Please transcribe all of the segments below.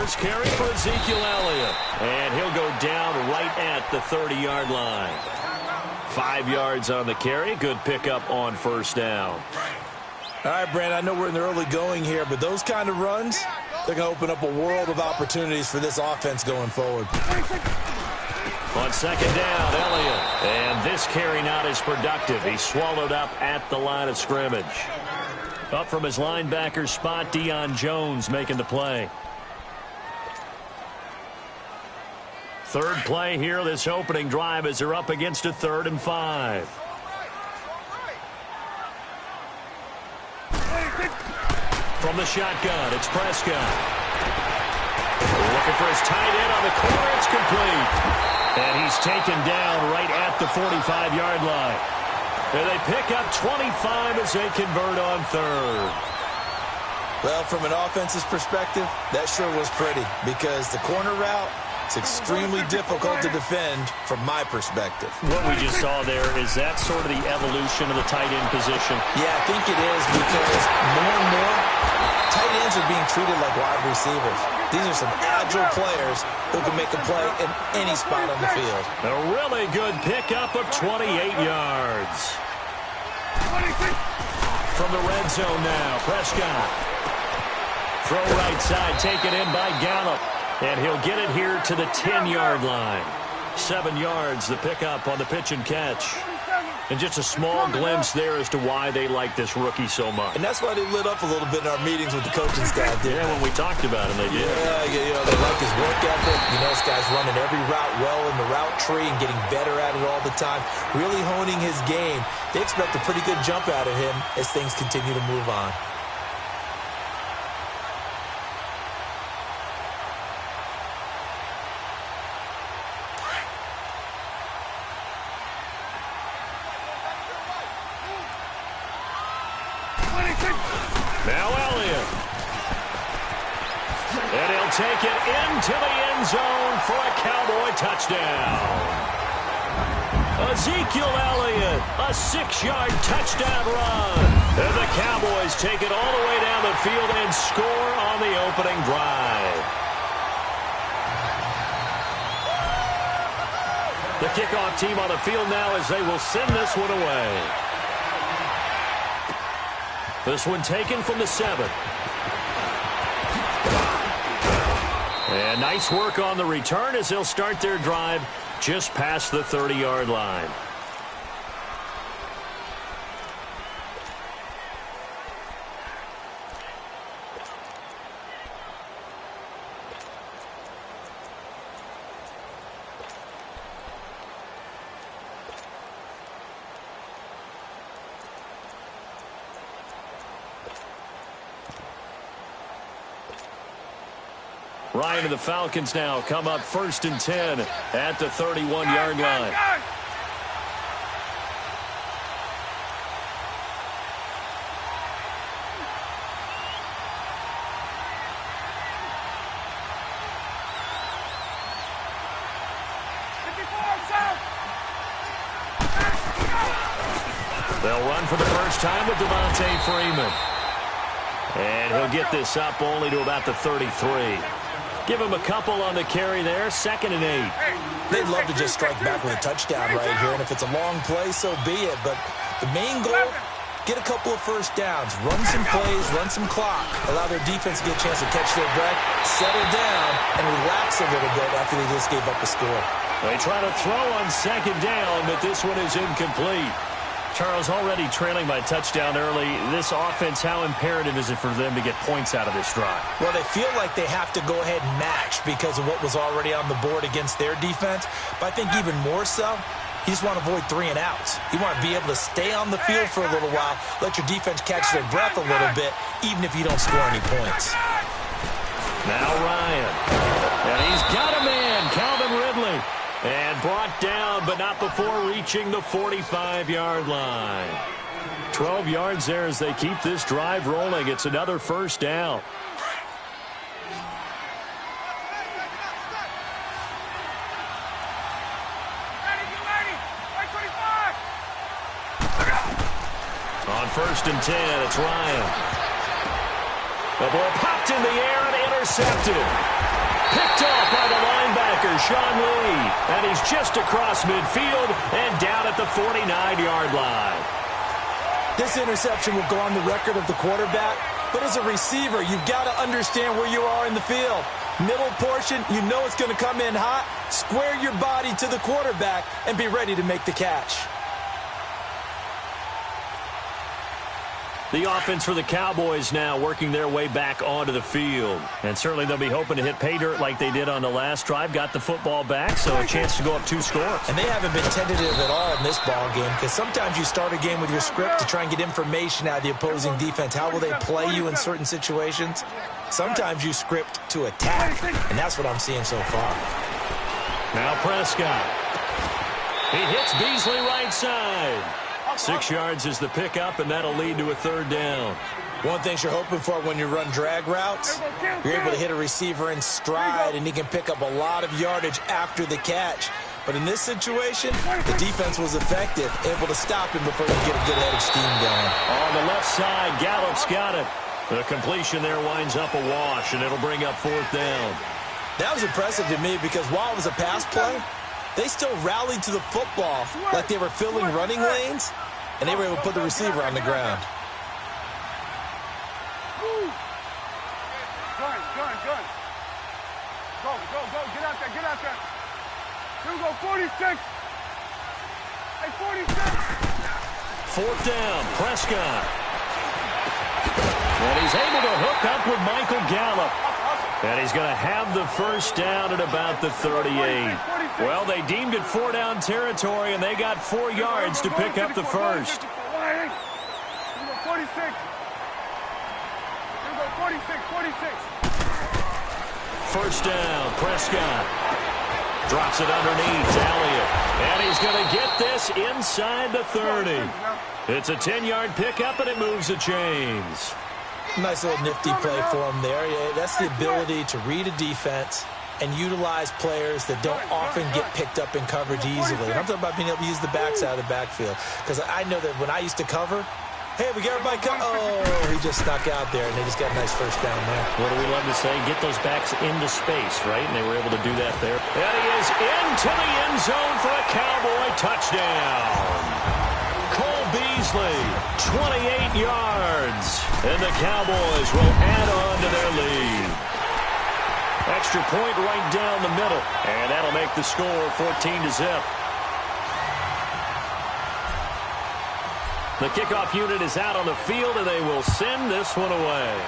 first carry for Ezekiel Elliott. And he'll go down right at the 30-yard line. 5 yards on the carry. Good pickup on first down. All right, Brandon, I know we're in the early going here, but those kind of runs, they're going to open up a world of opportunities for this offense going forward. On second down, Elliott. And this carry not as productive. He's swallowed up at the line of scrimmage. Up from his linebacker spot, Deion Jones making the play. Third play here, this opening drive, as they're up against a 3rd and 5. From the shotgun, it's Prescott. Looking for his tight end on the corner. It's complete. And he's taken down right at the 45-yard line. And they pick up 25 as they convert on 3rd. Well, from an offense's perspective, that sure was pretty because the corner route, it's extremely difficult to defend from my perspective. What we just saw there, is that sort of the evolution of the tight end position? Yeah, I think it is because more and more tight ends are being treated like wide receivers. These are some agile players who can make a play in any spot on the field. A really good pickup of 28 yards. From the red zone now, Prescott. Throw right side, taken in by Gallup. And he'll get it here to the 10-yard line. 7 yards, the pickup on the pitch and catch. And just a small glimpse there as to why they like this rookie so much. And that's why they lit up a little bit in our meetings with the coaching staff. Yeah, when we talked about him, they did. Yeah, they like his work ethic. This guy's running every route well in the route tree and getting better at it all the time. Really honing his game. They expect a pretty good jump out of him as things continue to move on. Now Elliott. And he'll take it into the end zone for a Cowboy touchdown. Ezekiel Elliott, a 6-yard touchdown run. And the Cowboys take it all the way down the field and score on the opening drive. The kickoff team on the field now as they will send this one away. This one taken from the 7. And nice work on the return as they'll start their drive just past the 30-yard line. Ryan and the Falcons now come up 1st and 10 at the 31-yard line. They'll run for the first time with Devontae Freeman. And he'll get this up only to about the 33. Give him a couple on the carry there, 2nd and 8. They'd love to just strike back with a touchdown right here, and if it's a long play, so be it. But the main goal, get a couple of first downs, run some plays, run some clock, allow their defense to get a chance to catch their breath, settle down, and relax a little bit after they just gave up a score. They try to throw on 2nd down, but this one is incomplete. Charles, already trailing by touchdown early. This offense, how imperative is it for them to get points out of this drive? Well, they feel like they have to go ahead and match because of what was already on the board against their defense. But I think even more so, you just want to avoid 3 and outs. You want to be able to stay on the field for a little while, let your defense catch their breath a little bit, even if you don't score any points. Now Ryan. And he's got a man, Calvin Ridley. And brought down, but not before reaching the 45-yard line. 12 yards there as they keep this drive rolling. It's another first down. On 1st and 10, it's Ryan. The ball popped in the air and Intercepted. Picked off by the linebacker, Sean Lee. And he's just across midfield and down at the 49-yard line. This interception will go on the record of the quarterback, but as a receiver, you've got to understand where you are in the field. Middle portion, you know it's going to come in hot. Square your body to the quarterback and be ready to make the catch. The offense for the Cowboys now working their way back onto the field. And certainly they'll be hoping to hit pay dirt like they did on the last drive. Got the football back, so a chance to go up 2 scores. And they haven't been tentative at all in this ball game, because sometimes you start a game with your script to try and get information out of the opposing defense. How will they play you in certain situations? Sometimes you script to attack, and that's what I'm seeing so far. Now Prescott. He hits Beasley right side. 6 yards is the pickup, and that'll lead to a 3rd down. One thing you're hoping for when you run drag routes, you're able to hit a receiver in stride, and he can pick up a lot of yardage after the catch. But in this situation, the defense was effective, able to stop him before he could get a good head of steam going. On the left side, Gallup's got it. The completion there winds up a wash, and it'll bring up 4th down. That was impressive to me because while it was a pass play, they still rallied to the football like they were filling running lanes, and they were able to put the receiver on the ground. Gun. Go. Get out there. Here we go, 46. Hey, 46. 4th down, Prescott. And he's able to hook up with Michael Gallup. And he's going to have the 1st down at about the 38. Well, they deemed it 4-down territory, and they got 4 yards to pick up the 1st. 46. 1st down, Prescott. Drops it underneath, Elliott. And he's going to get this inside the 30. It's a 10-yard pickup, and it moves the chains. Nice little nifty play for him there. Yeah, that's the ability to read a defense and utilize players that don't often get picked up in coverage easily. And I'm talking about being able to use the backs out of the backfield. Because I know that when I used to cover, hey, we got everybody come. Oh, he just snuck out there, and they just got a nice 1st down there. What do we love to say? Get those backs into space, right? And they were able to do that there. And he is into the end zone for a Cowboy touchdown. Cole Beasley, 28 yards. And the Cowboys will add on to their lead. Extra point right down the middle. And that'll make the score 14-0. The kickoff unit is out on the field, and they will send this one away.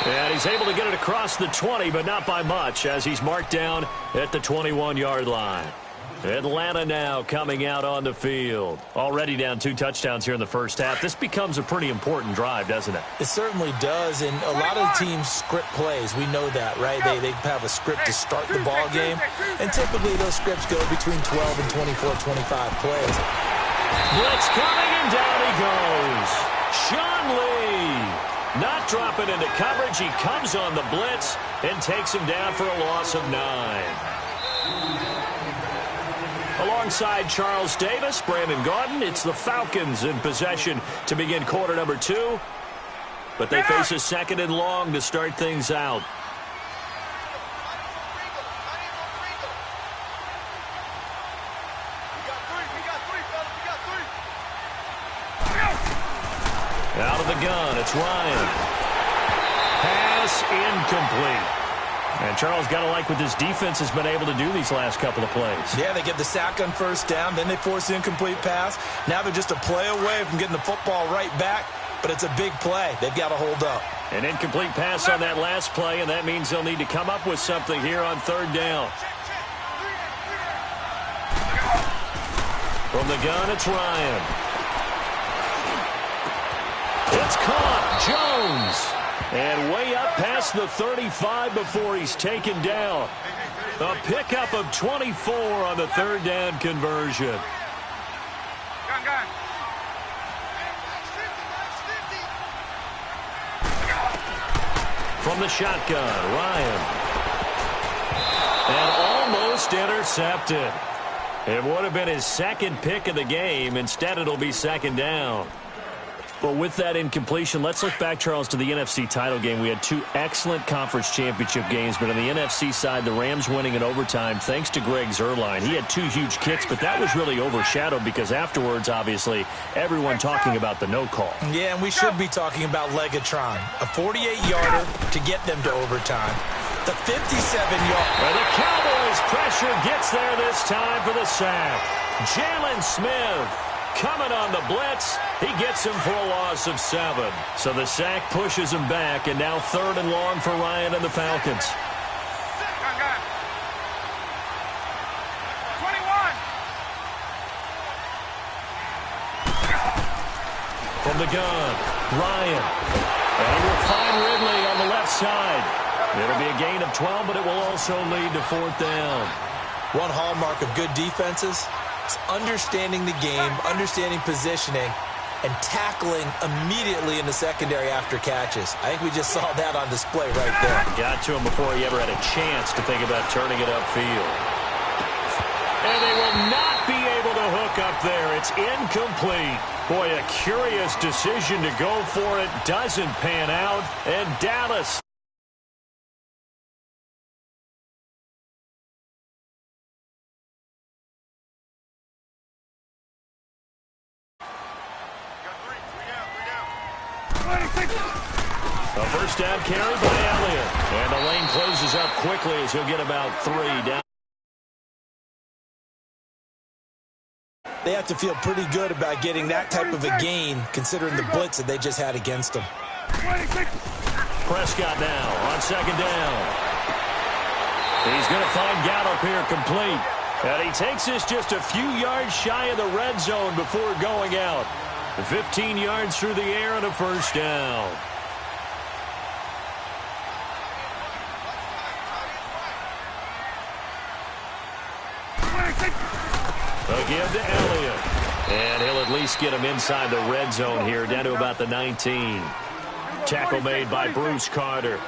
And he's able to get it across the 20, but not by much, as he's marked down at the 21-yard line. Atlanta now coming out on the field. Already down 2 touchdowns here in the 1st half. This becomes a pretty important drive, doesn't it? It certainly does, and a lot of the teams script plays. We know that, right? They have a script to start the ball game, and typically those scripts go between 12 and 24, 25 plays. Blitz coming, and down he goes. Sean Lee not dropping into coverage. He comes on the blitz and takes him down for a loss of 9. Alongside Charles Davis, Brandon Gaudin, it's the Falcons in possession to begin quarter number 2. But they face a 2nd and long to start things out. Out of the gun, it's Ryan. Pass incomplete. And Charles, got to like what this defense has been able to do these last couple of plays. Yeah, they get the sack on 1st down, then they force the incomplete pass. Now they're just a play away from getting the football right back, but it's a big play. They've got to hold up. An incomplete pass on that last play, and that means they'll need to come up with something here on 3rd down. From the gun, it's Ryan. It's caught. Jones. And way up past the 35 before he's taken down. A pickup of 24 on the 3rd down conversion. From the shotgun, Ryan. And almost intercepted. It would have been his second pick of the game. Instead, it'll be second down. Well, with that incompletion, let's look back, Charles, to the NFC title game. We had two excellent conference championship games, but on the NFC side, the Rams winning in overtime thanks to Greg Zuerlein. He had two huge kicks, but that was really overshadowed because afterwards, obviously, everyone talking about the no call. Yeah, and we should be talking about Legatron, a 48-yarder to get them to overtime. The 57-yard. And the Cowboys pressure gets there this time for the sack. Jalen Smith coming on the blitz. He gets him for a loss of 7. So the sack pushes him back, and now 3rd and long for Ryan and the Falcons. 21. From the gun, Ryan. And he will find Ridley on the left side. It'll be a gain of 12, but it will also lead to 4th down. One hallmark of good defenses is understanding the game, understanding positioning, and tackling immediately in the secondary after catches. I think we just saw that on display right there. Got to him before he ever had a chance to think about turning it upfield. And they will not be able to hook up there. It's incomplete. Boy, a curious decision to go for it. Doesn't pan out. And Dallas. A first down carry by Elliott. And the lane closes up quickly as he'll get about 3 down. They have to feel pretty good about getting that type of a gain, considering the blitz that they just had against them. Prescott now on 2nd down. He's going to find Gallup here complete. And he takes this just a few yards shy of the red zone before going out. 15 yards through the air and a first down. A give to Elliott. And he'll at least get him inside the red zone here, down to about the 19. Tackle made by Bruce Carter.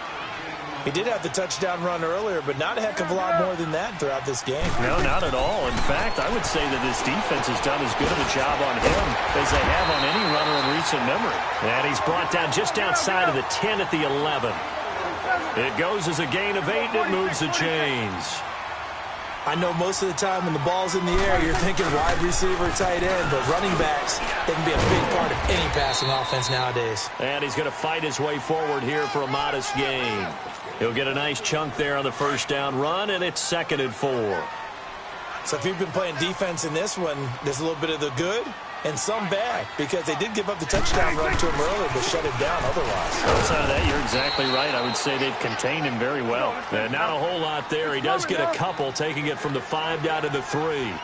He did have the touchdown run earlier, but not a heck of a lot more than that throughout this game. No, not at all. In fact, I would say that this defense has done as good of a job on him as they have on any runner in recent memory. And he's brought down just outside of the 10 at the 11. It goes as a gain of 8, and it moves the chains. I know most of the time when the ball's in the air, you're thinking wide receiver, tight end, but running backs, they can be a big part of any passing offense nowadays. And he's going to fight his way forward here for a modest gain. He'll get a nice chunk there on the first down run, and it's 2nd and 4. So if you've been playing defense in this one, there's a little bit of the good and some bad, because they did give up the touchdown run to him earlier, but shut it down otherwise. Outside of that, you're exactly right. I would say they've contained him very well. And not a whole lot there. He does get a couple, taking it from the 5 down to the 3.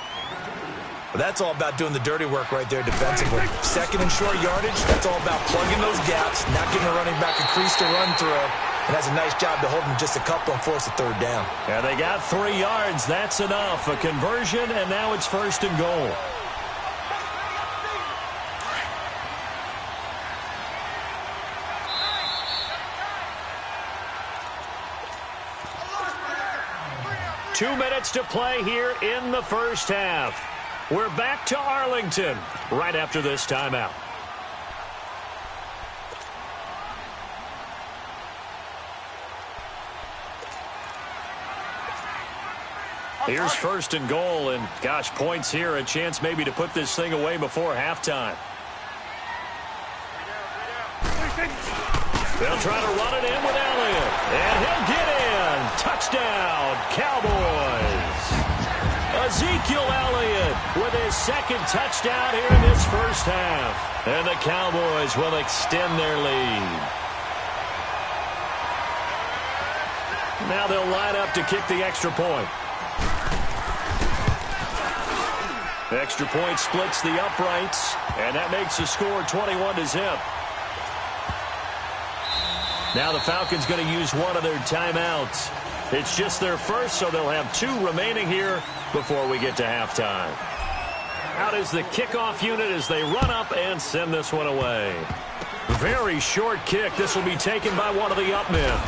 But that's all about doing the dirty work right there defensively. 2nd and short yardage, that's all about plugging those gaps, not giving a running back a crease to run through, and that's a nice job to hold him just a couple and force a 3rd down. And they got 3 yards. That's enough. A conversion, and now it's 1st and goal. Two minutes to play here in the first half. We're back to Arlington right after this timeout. Here's 1st and goal, and gosh, points here, a chance maybe to put this thing away before halftime. They'll try to run it in with Elliott, and he'll get in. Touchdown, Cowboys. Ezekiel Elliott with his 2nd touchdown here in this first half. And the Cowboys will extend their lead. Now they'll line up to kick the extra point. The extra point splits the uprights, and that makes the score 21-0. Now the Falcons going to use one of their timeouts. It's just their first, so they'll have 2 remaining here before we get to halftime. Out is the kickoff unit as they run up and send this one away. Very short kick. This will be taken by one of the up men.